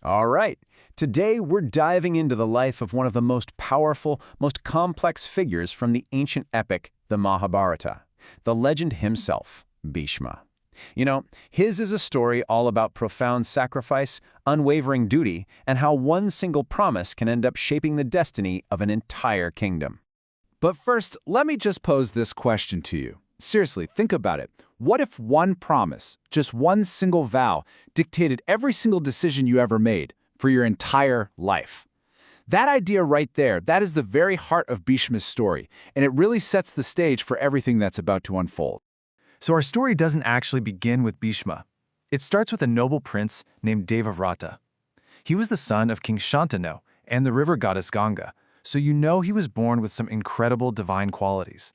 All right, today we're diving into the life of one of the most powerful, most complex figures from the ancient epic, the Mahabharata, the legend himself, Bhīṣma. His is a story all about profound sacrifice, unwavering duty, and how one single promise can end up shaping the destiny of an entire kingdom. But first, let me just pose this question to you. Seriously, think about it. What if one promise, just one single vow, dictated every single decision you ever made for your entire life? That idea right there, that is the very heart of Bhīṣma's story, and it really sets the stage for everything that's about to unfold. So our story doesn't actually begin with Bhīṣma. It starts with a noble prince named Devavrata. He was the son of King Shantanu and the river goddess Ganga, so you know he was born with some incredible divine qualities.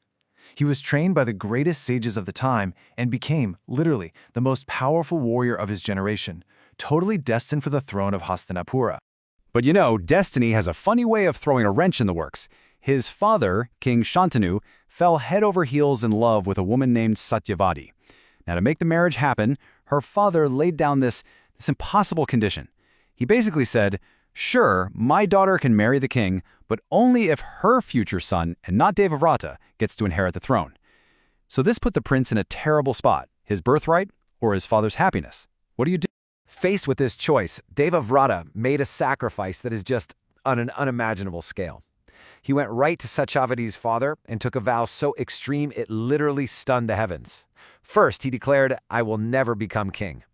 He was trained by the greatest sages of the time and became, literally, the most powerful warrior of his generation, totally destined for the throne of Hastinapura. But destiny has a funny way of throwing a wrench in the works. His father, King Shantanu, fell head over heels in love with a woman named Satyavati. Now, to make the marriage happen, her father laid down this impossible condition. He basically said, "Sure, my daughter can marry the king, but only if her future son, and not Devavrata, gets to inherit the throne." So this put the prince in a terrible spot, his birthright or his father's happiness. What do you do? Faced with this choice, Devavrata made a sacrifice that is just on an unimaginable scale. He went right to Satyavati's father and took a vow so extreme it literally stunned the heavens. First, he declared, "I will never become king,"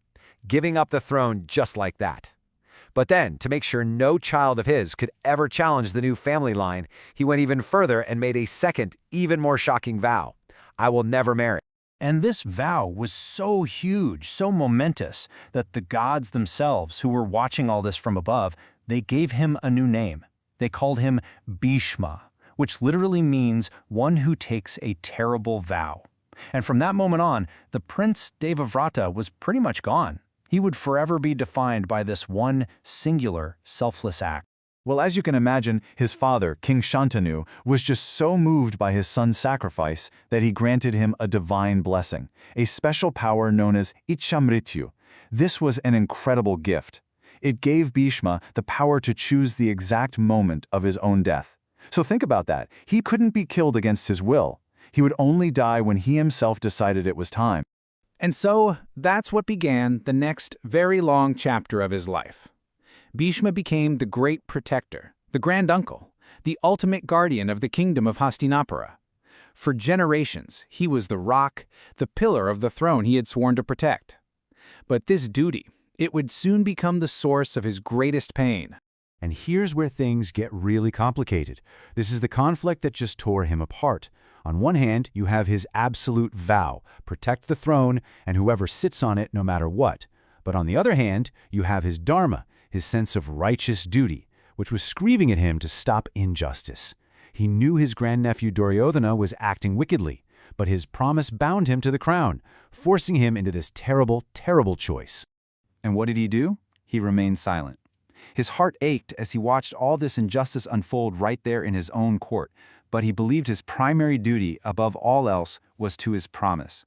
giving up the throne just like that. But then, to make sure no child of his could ever challenge the new family line, he went even further and made a second, even more shocking vow. "I will never marry." And this vow was so huge, so momentous, that the gods themselves, who were watching all this from above, they gave him a new name. They called him Bhīṣma, which literally means one who takes a terrible vow. And from that moment on, the prince Devavrata was pretty much gone. He would forever be defined by this one singular, selfless act. Well, as you can imagine, his father, King Shantanu, was just so moved by his son's sacrifice that he granted him a divine blessing, a special power known as Ichamrityu. This was an incredible gift. It gave Bhīṣma the power to choose the exact moment of his own death. So think about that. He couldn't be killed against his will. He would only die when he himself decided it was time. And so, that's what began the next very long chapter of his life. Bhīṣma became the great protector, the grand uncle, the ultimate guardian of the kingdom of Hastinapura. For generations, he was the rock, the pillar of the throne he had sworn to protect. But this duty, it would soon become the source of his greatest pain. And here's where things get really complicated. This is the conflict that just tore him apart. On one hand, you have his absolute vow, protect the throne and whoever sits on it no matter what. But on the other hand, you have his dharma, his sense of righteous duty, which was screaming at him to stop injustice. He knew his grandnephew Duryodhana was acting wickedly, but his promise bound him to the crown, forcing him into this terrible, terrible choice. And what did he do? He remained silent. His heart ached as he watched all this injustice unfold right there in his own court, but he believed his primary duty, above all else, was to his promise.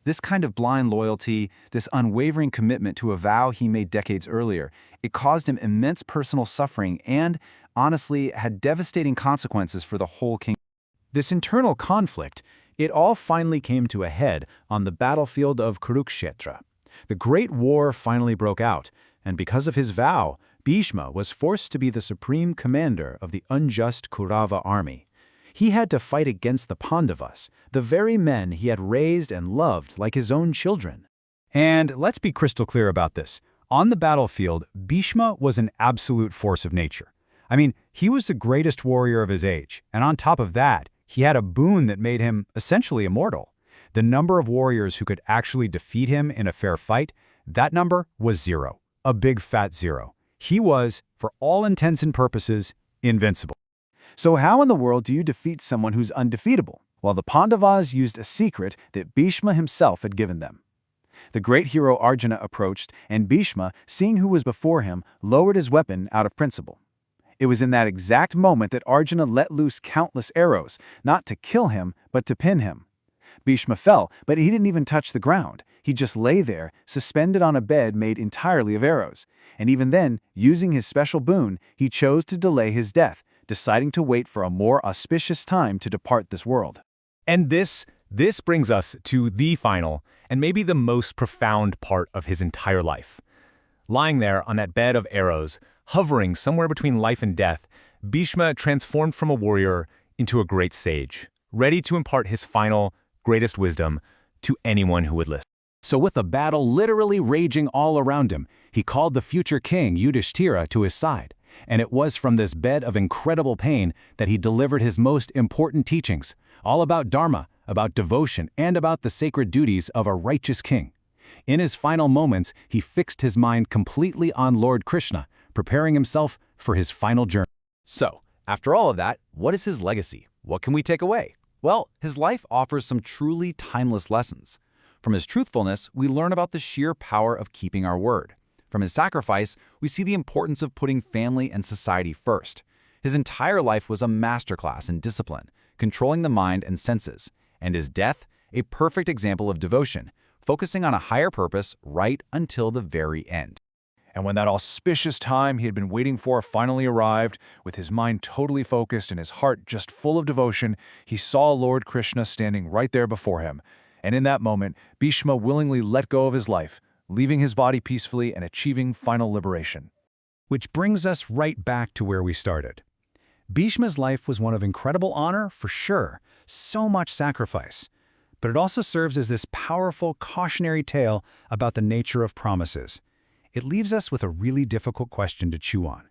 This kind of blind loyalty, this unwavering commitment to a vow he made decades earlier, it caused him immense personal suffering and, honestly, had devastating consequences for the whole kingdom. This internal conflict, it all finally came to a head on the battlefield of Kurukshetra. The Great War finally broke out, and because of his vow, Bhīṣma was forced to be the supreme commander of the unjust Kaurava army. He had to fight against the Pandavas, the very men he had raised and loved like his own children. And let's be crystal clear about this. On the battlefield, Bhīṣma was an absolute force of nature. I mean, he was the greatest warrior of his age, and on top of that, he had a boon that made him essentially immortal. The number of warriors who could actually defeat him in a fair fight, that number was zero. A big fat zero. He was, for all intents and purposes, invincible. So how in the world do you defeat someone who's undefeatable? Well, the Pandavas used a secret that Bhīṣma himself had given them. The great hero Arjuna approached, and Bhīṣma, seeing who was before him, lowered his weapon out of principle. It was in that exact moment that Arjuna let loose countless arrows, not to kill him, but to pin him. Bhīṣma fell, but he didn't even touch the ground. He just lay there, suspended on a bed made entirely of arrows. And even then, using his special boon, he chose to delay his death, deciding to wait for a more auspicious time to depart this world. And this brings us to the final, and maybe the most profound part of his entire life. Lying there on that bed of arrows, hovering somewhere between life and death, Bhīṣma transformed from a warrior into a great sage, ready to impart his final, greatest wisdom to anyone who would listen. So with the battle literally raging all around him, he called the future king Yudhishthira to his side. And it was from this bed of incredible pain that he delivered his most important teachings, all about dharma, about devotion, and about the sacred duties of a righteous king. In his final moments, he fixed his mind completely on Lord Krishna, preparing himself for his final journey. So, after all of that, what is his legacy? What can we take away? Well, his life offers some truly timeless lessons. From his truthfulness, we learn about the sheer power of keeping our word. From his sacrifice, we see the importance of putting family and society first. His entire life was a masterclass in discipline, controlling the mind and senses. And his death, a perfect example of devotion, focusing on a higher purpose right until the very end. And when that auspicious time he had been waiting for finally arrived, with his mind totally focused and his heart just full of devotion, he saw Lord Krishna standing right there before him. And in that moment, Bhīṣma willingly let go of his life, leaving his body peacefully and achieving final liberation. Which brings us right back to where we started. Bhīṣma's life was one of incredible honor, for sure, so much sacrifice. But it also serves as this powerful cautionary tale about the nature of promises. It leaves us with a really difficult question to chew on.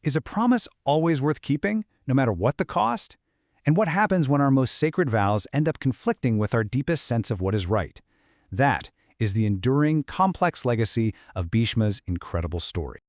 Is a promise always worth keeping, no matter what the cost? And what happens when our most sacred vows end up conflicting with our deepest sense of what is right? That is the enduring, complex legacy of Bhīṣma's incredible story.